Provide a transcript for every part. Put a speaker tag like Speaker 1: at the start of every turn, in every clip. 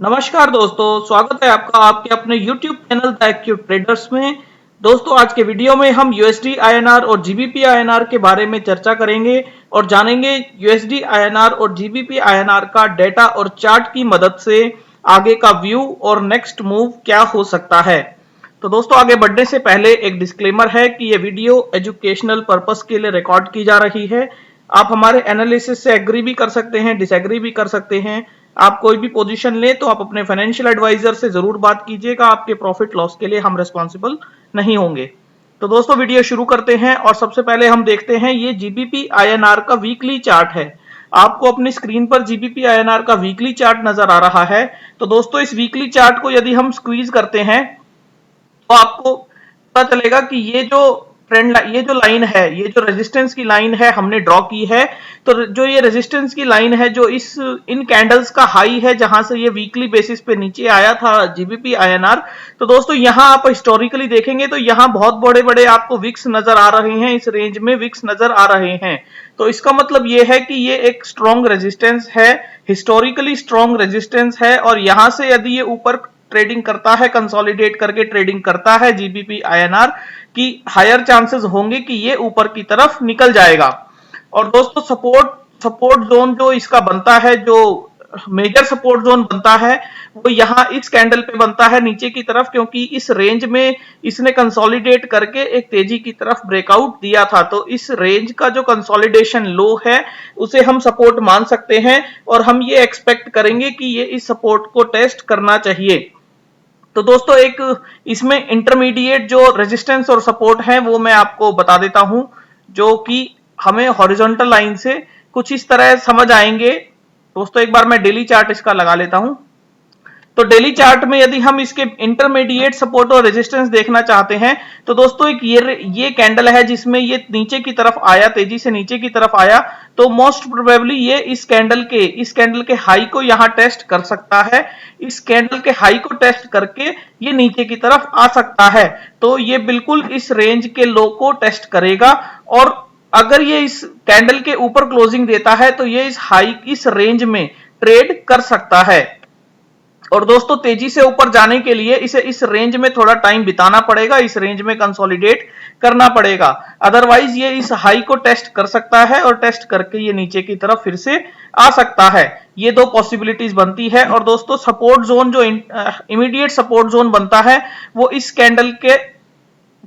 Speaker 1: नमस्कार दोस्तों, स्वागत है आपका आपके अपने YouTube channel the active traders में। दोस्तों, आज के वीडियो में हम USD INR और GBP INR के बारे में चर्चा करेंगे और जानेंगे USD INR और GBP INR का डेटा और चार्ट की मदद से आगे का व्यू और नेक्स्ट मूव क्या हो सकता है। तो दोस्तों, आगे बढ़ने से पहले एक डिस्क्लेमर है कि ये वीडियो एजुकेशनल पर्पस के लिए रिकॉर्ड की जा रही है। आप हमारे एनालिसिस से एग्री भी कर सकते हैं, डिसएग्री भी कर सकते हैं। आप कोई भी पोजीशन लें तो आप अपने फाइनेंशियल एडवाइजर से जरूर बात कीजिएगा। आपके प्रॉफिट लॉस के लिए हम रिस्पॉन्सिबल नहीं होंगे। तो दोस्तों, वीडियो शुरू करते हैं और सबसे पहले हम देखते हैं ये जीबीपी आईएनआर का वीकली चार्ट है। आपको अपनी स्क्रीन पर जीबीपी आईएनआर का वीकली चार्ट नजर आ रहा है। तो दोस्तों, इस वीकली चार्ट को यदि हम स्क्वीज करते हैं तो आपको पता चलेगा कि ये जो लाइन है, ये जो रेजिस्टेंस की लाइन है हमने ड्रॉ की है। तो जो ये रेजिस्टेंस की लाइन है जो इन कैंडल्स का हाई है, जहां से ये वीकली बेसिस पे नीचे आया था जीबीपी आईएनआर। तो दोस्तों, यहां आप हिस्टोरिकली देखेंगे तो यहां बहुत बड़े बड़े आपको विक्स नजर आ रहे हैं, इस रेंज में विक्स नजर आ रहे हैं। तो इसका मतलब ये है कि ये एक स्ट्रॉन्ग रेजिस्टेंस है, हिस्टोरिकली स्ट्रॉन्ग रेजिस्टेंस है। और यहां से यदि ये ऊपर ट्रेडिंग करता है, कंसोलिडेट करके ट्रेडिंग करता है जीबीपी आईएनआर की, हायर चांसेस होंगे कि ये ऊपर की तरफ निकल जाएगा। और दोस्तों, सपोर्ट जोन जो इसका बनता है, जो मेजर सपोर्ट जोन बनता है, वो यहां इस कैंडल पे बनता है नीचे की तरफ, क्योंकि इस रेंज में इसने कंसोलिडेट करके एक तेजी की तरफ ब्रेकआउट दिया था। तो इस रेंज का जो कंसोलिडेशन लो है उसे हम सपोर्ट मान सकते हैं और हम ये एक्सपेक्ट करेंगे कि ये इस सपोर्ट को टेस्ट करना चाहिए। तो दोस्तों, एक इसमें इंटरमीडिएट जो रेजिस्टेंस और सपोर्ट है वो मैं आपको बता देता हूं, जो कि हमें हॉरिजॉन्टल लाइन से कुछ इस तरह समझ आएंगे। दोस्तों, एक बार मैं डेली चार्ट इसका लगा लेता हूं। तो डेली चार्ट में यदि हम इसके इंटरमीडिएट सपोर्ट और रेजिस्टेंस देखना चाहते हैं तो दोस्तों, एक ये कैंडल है जिसमें ये नीचे की तरफ आया, तेजी से नीचे की तरफ आया। तो मोस्ट प्रोबेबली ये इस कैंडल के हाई को यहां टेस्ट कर सकता है। इस कैंडल के हाई को टेस्ट करके ये नीचे की तरफ आ सकता है। तो ये बिल्कुल इस रेंज के लो को टेस्ट करेगा। और अगर ये इस कैंडल के ऊपर क्लोजिंग देता है तो ये इस रेंज में ट्रेड कर सकता है। और दोस्तों, तेजी से ऊपर जाने के लिए इसे इस रेंज में थोड़ा टाइम बिताना पड़ेगा, इस रेंज में कंसोलिडेट करना पड़ेगा। अदरवाइज ये इस हाई को टेस्ट कर सकता है और टेस्ट करके ये नीचे की तरफ फिर से आ सकता है। ये दो पॉसिबिलिटीज बनती है। और दोस्तों, सपोर्ट जोन जो इमीडिएट सपोर्ट जोन बनता है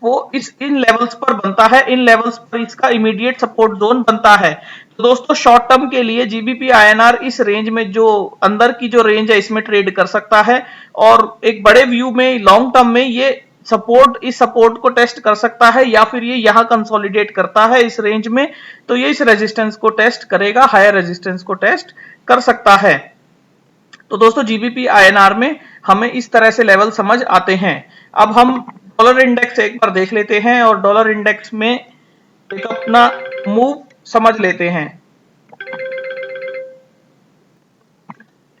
Speaker 1: वो इन लेवल्स पर बनता है, इन लेवल्स पर इसका इमीडिएट सपोर्ट जोन बनता है। तो दोस्तों, शॉर्ट टर्म के लिए जीबीपी आईएनआर इस रेंज में, जो अंदर की जो रेंज है, इसमें ट्रेड कर सकता है। और एक बड़े व्यू में, लॉन्ग टर्म में, ये इस सपोर्ट को टेस्ट कर सकता है, या फिर ये यहां कंसोलिडेट करता है इस रेंज में तो ये इस रेजिस्टेंस को टेस्ट करेगा, हायर रेजिस्टेंस को टेस्ट कर सकता है। तो दोस्तों, जीबीपी आईएनआर में हमें इस तरह से लेवल समझ आते हैं। अब हम डॉलर इंडेक्स एक बार देख लेते हैं और डॉलर इंडेक्स में एक अपना मूव समझ लेते हैं।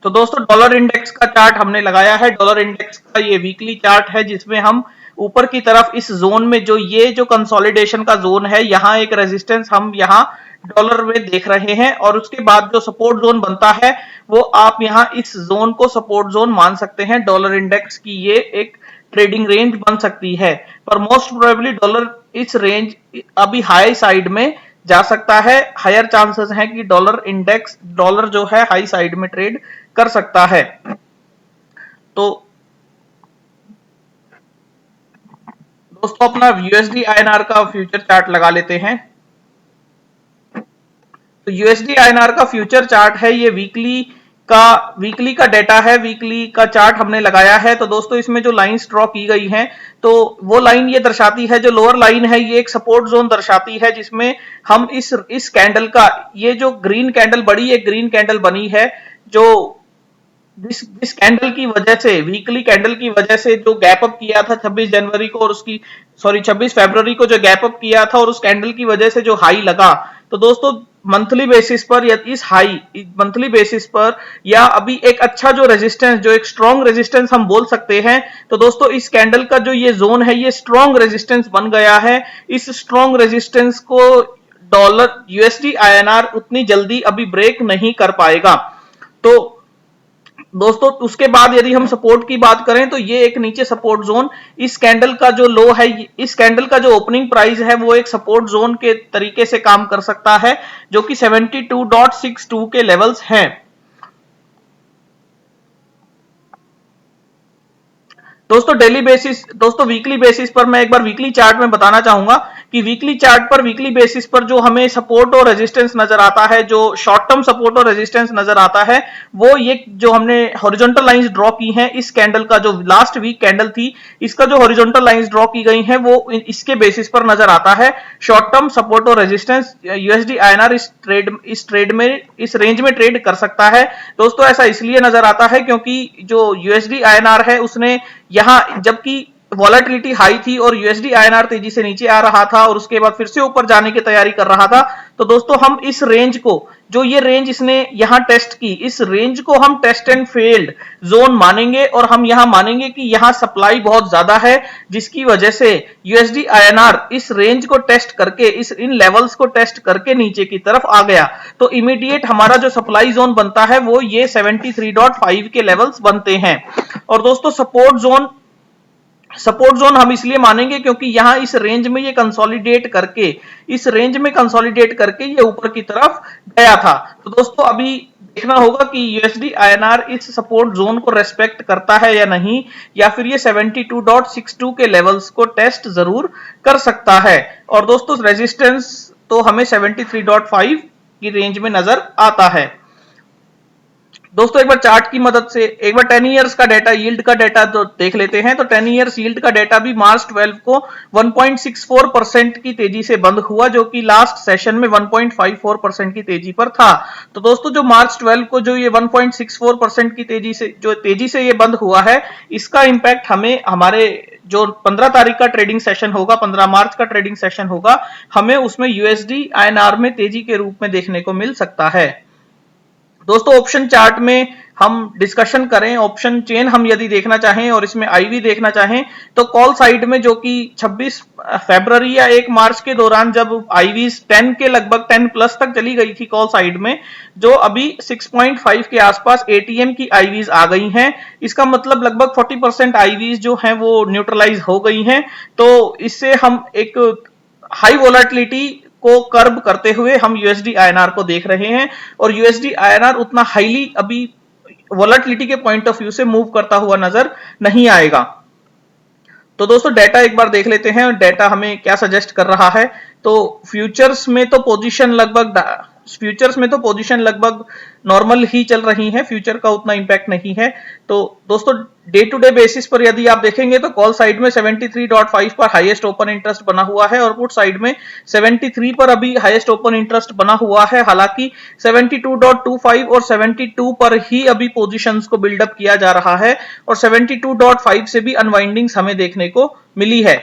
Speaker 1: तो दोस्तों, डॉलर इंडेक्स का चार्ट हमने लगाया है। डॉलर इंडेक्स का ये वीकली चार्ट है जिसमें हम ऊपर की तरफ इस जोन में, जो कंसोलिडेशन का जोन है, यहां एक रेजिस्टेंस हम यहां डॉलर में देख रहे हैं। और उसके बाद जो सपोर्ट जोन बनता है वो आप यहां इस जोन को सपोर्ट जोन मान सकते हैं। डॉलर इंडेक्स की ये एक ट्रेडिंग रेंज बन सकती है। पर मोस्ट प्रोबेबली डॉलर इस रेंज अभी हाई साइड में जा सकता है। हायर चांसेस हैं कि डॉलर जो है हाई साइड में ट्रेड कर सकता है। तो दोस्तों, अपना यूएसडी आईएनआर का फ्यूचर चार्ट लगा लेते हैं। तो यूएसडी आईएनआर का फ्यूचर चार्ट है, ये वीकली का डेटा है, वीकली का चार्ट हमने लगाया है। तो दोस्तों, इसमें जो लाइंस ड्रॉ की गई हैं, तो वो लाइन ये दर्शाती है, जो लोअर लाइन है ये एक सपोर्ट जोन दर्शाती है, जिसमें हम इस कैंडल का, ये जो ग्रीन कैंडल एक ग्रीन कैंडल बनी है, जो इस कैंडल की वजह से, वीकली कैंडल की वजह से जो गैप अप किया था 26 जनवरी को, और 26 फरवरी को जो गैप अप किया था, और उस कैंडल की वजह से जो हाई लगा। तो दोस्तों, मंथली बेसिस पर या मंथली बेसिस पर, या अभी एक अच्छा जो रेजिस्टेंस, जो एक स्ट्रॉन्ग रेजिस्टेंस हम बोल सकते हैं। तो दोस्तों, इस कैंडल का जो ये जोन है ये स्ट्रॉन्ग रेजिस्टेंस बन गया है। इस स्ट्रॉन्ग रेजिस्टेंस को यूएसडी आईएनआर उतनी जल्दी अभी ब्रेक नहीं कर पाएगा। तो दोस्तों उसके बाद यदि हम सपोर्ट की बात करें तो ये एक नीचे सपोर्ट जोन, इस कैंडल का जो लो है, इस कैंडल का जो ओपनिंग प्राइस है वो एक सपोर्ट जोन के तरीके से काम कर सकता है, जो कि 72.62 के लेवल्स हैं। दोस्तों डेली बेसिस, दोस्तों वीकली बेसिस पर मैं एक बार वीकली चार्ट में बताना चाहूंगा कि वीकली चार्ट पर, वीकली बेसिस पर जो हमें सपोर्ट और रेजिस्टेंस नजर आता है, जो शॉर्ट टर्म सपोर्ट और रेजिस्टेंस नजर आता है, वो ये जो हमने हॉरिजॉन्टल लाइंस ड्रॉ की हैं, इस कैंडल का जो लास्ट वीक कैंडल थी, इसका जो हॉरिजॉन्टल लाइंस ड्रॉ की गई हैं वो इसके बेसिस पर नजर आता है। शॉर्ट टर्म सपोर्ट और रेजिस्टेंस यूएसडी आईएनआर इस ट्रेड में, इस रेंज में ट्रेड कर सकता है। दोस्तों ऐसा इसलिए नजर आता है क्योंकि जो यूएसडी आईएनआर है उसने यहां, जबकि वॉलेटिलिटी हाई थी और यूएसडी आईएनआर तेजी से नीचे आ रहा था और उसके बाद फिर से ऊपर जाने की तैयारी कर रहा था, तो दोस्तों हम इस रेंज को, जो ये रेंज इसने यहां टेस्ट की, इस रेंज को हम टेस्ट एंड फेल्ड जोन मानेंगे और हम यहां मानेंगे कि यहां सप्लाई बहुत ज्यादा है, जिसकी वजह से यूएसडी आईएनआर इस रेंज को टेस्ट करके, इन लेवल्स को टेस्ट करके नीचे की तरफ आ गया, तो इमीडिएट हमारा जो सप्लाई जोन बनता है वो ये 73.5 के लेवल्स बनते हैं। और दोस्तों सपोर्ट जोन हम इसलिए मानेंगे क्योंकि यहां इस रेंज में ये कंसोलिडेट करके, इस रेंज में कंसोलिडेट करके ये ऊपर की तरफ गया था। तो दोस्तों अभी देखना होगा कि यूएसडी आईएनआर इस सपोर्ट जोन को रेस्पेक्ट करता है या नहीं, या फिर ये 72.62 के लेवल्स को टेस्ट जरूर कर सकता है। और दोस्तों रेजिस्टेंस तो हमें 73.5 की रेंज में नजर आता है। दोस्तों एक बार चार्ट की मदद से एक बार 10 इयर्स का डेटा, यील्ड का डेटा तो देख लेते हैं। तो 10 इयर्स यील्ड का डेटा भी मार्च 12 को 1.64% की तेजी से बंद हुआ, जो कि लास्ट सेशन में 1.54% की तेजी पर था। तो दोस्तों जो मार्च 12 को जो ये 1.64% की तेजी से, जो तेजी से ये बंद हुआ है, इसका इंपैक्ट हमें हमारे जो 15 तारीख का ट्रेडिंग सेशन होगा, 15 मार्च का ट्रेडिंग सेशन होगा, हमें उसमें यूएसडी आईएनआर में तेजी के रूप में देखने को मिल सकता है। दोस्तों ऑप्शन चार्ट में हम डिस्कशन करें, ऑप्शन चेन हम यदि देखना चाहें और इसमें आईवी देखना चाहें, तो कॉल साइड में जो कि 26 फरवरी या 1 मार्च के दौरान जब आईवीज 10 के लगभग 10 प्लस तक चली गई थी कॉल साइड में, जो अभी 6.5 के आसपास एटीएम की आईवीज आ गई हैं, इसका मतलब लगभग 40% आईवीज जो हैं वो न्यूट्रलाइज हो गई हैं। तो इससे हम एक हाई वोलेटिलिटी को कर्ब करते हुए हम यूएसडी आईएनआर को देख रहे हैं, और यूएसडी आईएनआर उतना हाईली अभी वोलेटिलिटी के पॉइंट ऑफ व्यू से मूव करता हुआ नजर नहीं आएगा। तो दोस्तों डेटा एक बार देख लेते हैं, डेटा हमें क्या सजेस्ट कर रहा है। तो फ्यूचर्स में तो पोजीशन लगभग नॉर्मल ही चल रही हैं, फ्यूचर का उतना इंपैक्ट नहीं है। तो दोस्तों डे टू डे बेसिस पर यदि आप देखेंगे तो कॉल साइड में 73.5 पर हाईएस्ट ओपन इंटरेस्ट बना हुआ है और पुट साइड में 73 पर अभी हाईएस्ट ओपन इंटरेस्ट बना हुआ है। हालांकि 72.25 और 72 पर ही अभी पोजीशंस को बिल्डअप किया जा रहा है और 72.5 से भी अनवाइंडिंग्स हमें देखने को मिली है।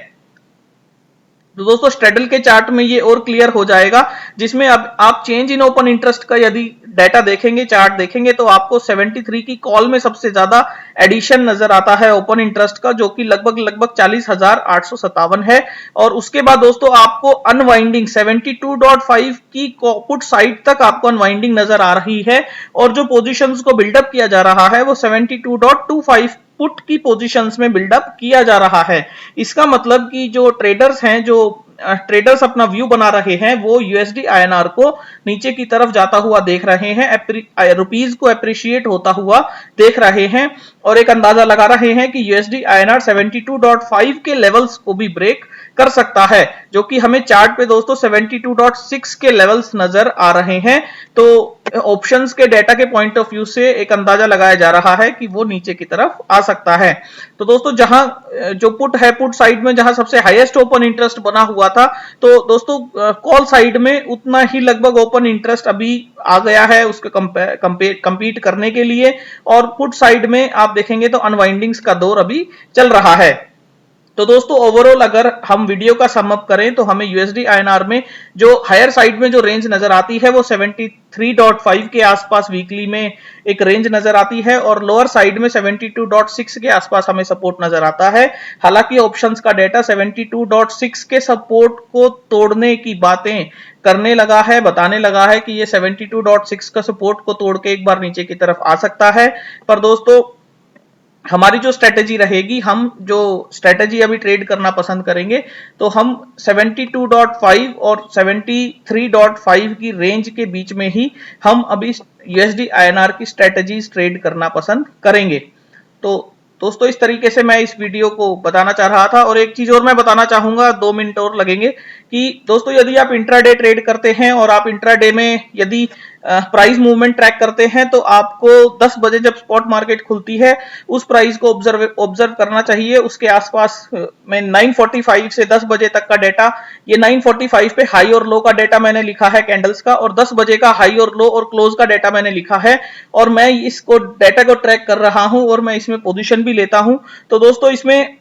Speaker 1: तो दोस्तों स्ट्रेडल के चार्ट में ये और क्लियर हो जाएगा, जिसमें अब आप चेंज इन ओपन इंटरेस्ट का यदि डाटा देखेंगे, चार्ट देखेंगे, तो आपको 73 की कॉल में सबसे ज्यादा एडिशन नजर आता है ओपन इंटरेस्ट का, जो कि लगभग 40,857 है। और उसके बाद दोस्तों आपको अनवाइंडिंग 72.5 की पुट साइड तक आपको अनवाइंडिंग नजर आ रही है, और जो पोजीशंस को बिल्डअप किया जा रहा है वो 72.25 पुट की पोजीशंस में बिल्डअप किया जा रहा है। इसका मतलब कि जो ट्रेडर्स हैं, जो ट्रेडर्स अपना व्यू बना रहे हैं, वो यूएसडी आईएनआर को नीचे की तरफ जाता हुआ देख रहे हैं, रुपीज को एप्रिशिएट होता हुआ देख रहे हैं, और एक अंदाजा लगा रहे हैं कि यूएसडी आईएनआर 72.5 के लेवल्स को भी ब्रेक कर सकता है, जो कि हमें चार्ट पे दोस्तों 72.6 के लेवल्स नजर आ रहे हैं। तो ऑप्शंस के डेटा के पॉइंट ऑफ व्यू से एक अंदाजा लगाया जा रहा है कि वो नीचे की तरफ आ सकता है। तो दोस्तों जहां जो पुट है, पुट साइड में जहां सबसे हाईएस्ट ओपन इंटरेस्ट बना हुआ था, तो दोस्तों कॉल साइड में उतना ही लगभग ओपन इंटरेस्ट अभी आ गया है उसके कंपीट करने के लिए, और पुट साइड में आप देखेंगे तो अनवाइंडिंग्स का दौर अभी चल रहा है। तो दोस्तों ओवरऑल अगर हम वीडियो का सम अप करें तो हमें यूएसडी आईएनआर में जो हायर साइड में जो रेंज नजर आती है वो 73.5 के आसपास वीकली में एक रेंज नजर आती है और लोअर साइड में 72.6 के आसपास हमें सपोर्ट नजर आता है। हालांकि ऑप्शंस का डेटा 72.6 के सपोर्ट को तोड़ने की बातें करने लगा है, बताने लगा है कि ये 72.6 का सपोर्ट को तोड़ के एक बार नीचे की तरफ आ सकता है। पर दोस्तों हमारी जो स्ट्रेटेजी रहेगी, हम जो स्ट्रेटेजी अभी ट्रेड करना पसंद करेंगे तो हम 72.5 और 73.5 की रेंज के बीच में ही हम अभी यूएसडी आईएनआर की स्ट्रेटेजीज ट्रेड करना पसंद करेंगे। तो दोस्तों इस तरीके से मैं इस वीडियो को बताना चाह रहा था। और एक चीज और मैं बताना चाहूंगा, 2 मिनट और लगेंगे, कि दोस्तों यदि आप इंट्राडे ट्रेड करते हैं और आप इंट्राडे में यदि प्राइस मूवमेंट ट्रैक करते हैं तो आपको 10 बजे जब स्पॉट मार्केट खुलती है उस प्राइस को ऑब्जर्व करना चाहिए। उसके आसपास में 9:45 से 10 बजे तक का डेटा, ये 9:45 पे हाई और लो का डेटा मैंने लिखा है कैंडल्स का, और 10 बजे का हाई और लो और क्लोज का डेटा मैंने लिखा है, और मैं इसको डेटा को ट्रैक कर रहा हूं और मैं इसमें पोजीशन भी लेता हूं। तो दोस्तों इसमें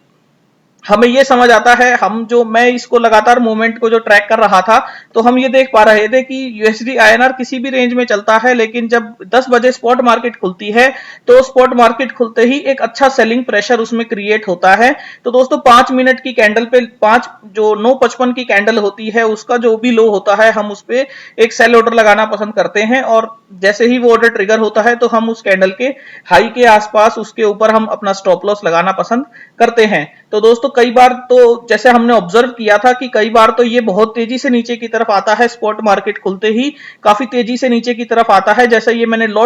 Speaker 1: हमें ये समझ आता है, मैं इसको लगातार मूवमेंट को जो ट्रैक कर रहा था तो हम ये देख पा रहे थे कि यूएसडी आईएनआर किसी भी रेंज में चलता है, लेकिन जब 10 बजे स्पॉट मार्केट खुलती है तो स्पॉट मार्केट खुलते ही एक अच्छा सेलिंग प्रेशर उसमें क्रिएट होता है। तो दोस्तों 5 मिनट की कैंडल पे 5 जो 9:55 की कैंडल होती है उसका जो भी लो होता है हम उस पे एक सेल ऑर्डर लगाना पसंद करते हैं, और जैसे ही वो ऑर्डर ट्रिगर होता है तो हम उस कैंडल के हाई के आसपास उसके ऊपर हम अपना स्टॉप लॉस लगाना पसंद करते हैं। तो दोस्तों कई बार तो जैसे हमने ऑब्जर्व किया था कि कई बार तो ये बहुत तेजी से नीचे की तरफ आता है, स्पॉट मार्केट खुलते ही काफी तेजी से नीचे की तरफ आता है। जैसे ये मैंने लो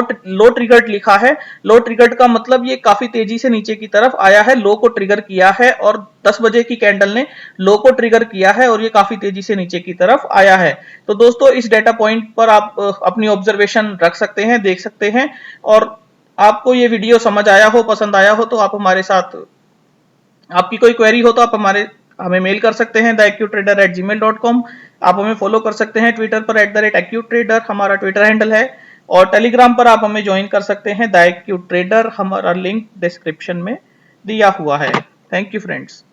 Speaker 1: ट्रिगर्ड लिखा है, लो ट्रिगर्ड का मतलब ये काफी तेजी से नीचे की तरफ आया है, लो को ट्रिगर किया है, और 10 बजे की कैंडल ने लो को ट्रिगर किया है और ये काफी तेजी से नीचे की तरफ आया है। तो दोस्तों इस डेटा पॉइंट पर आप अपनी ऑब्जर्वेशन रख सकते हैं, देख सकते हैं। और आपको ये वीडियो समझ आया हो, पसंद आया हो, तो आप हमारे साथ, आपकी कोई क्वेरी हो तो आप हमें मेल कर सकते हैं theacutrader@gmail.com। आप हमें फॉलो कर सकते हैं ट्विटर पर @acutrader, हमारा ट्विटर हैंडल है, और टेलीग्राम पर आप हमें ज्वाइन कर सकते हैं द एक्यू ट्रेडर, हमारा लिंक डिस्क्रिप्शन में दिया हुआ है। Thank you friends.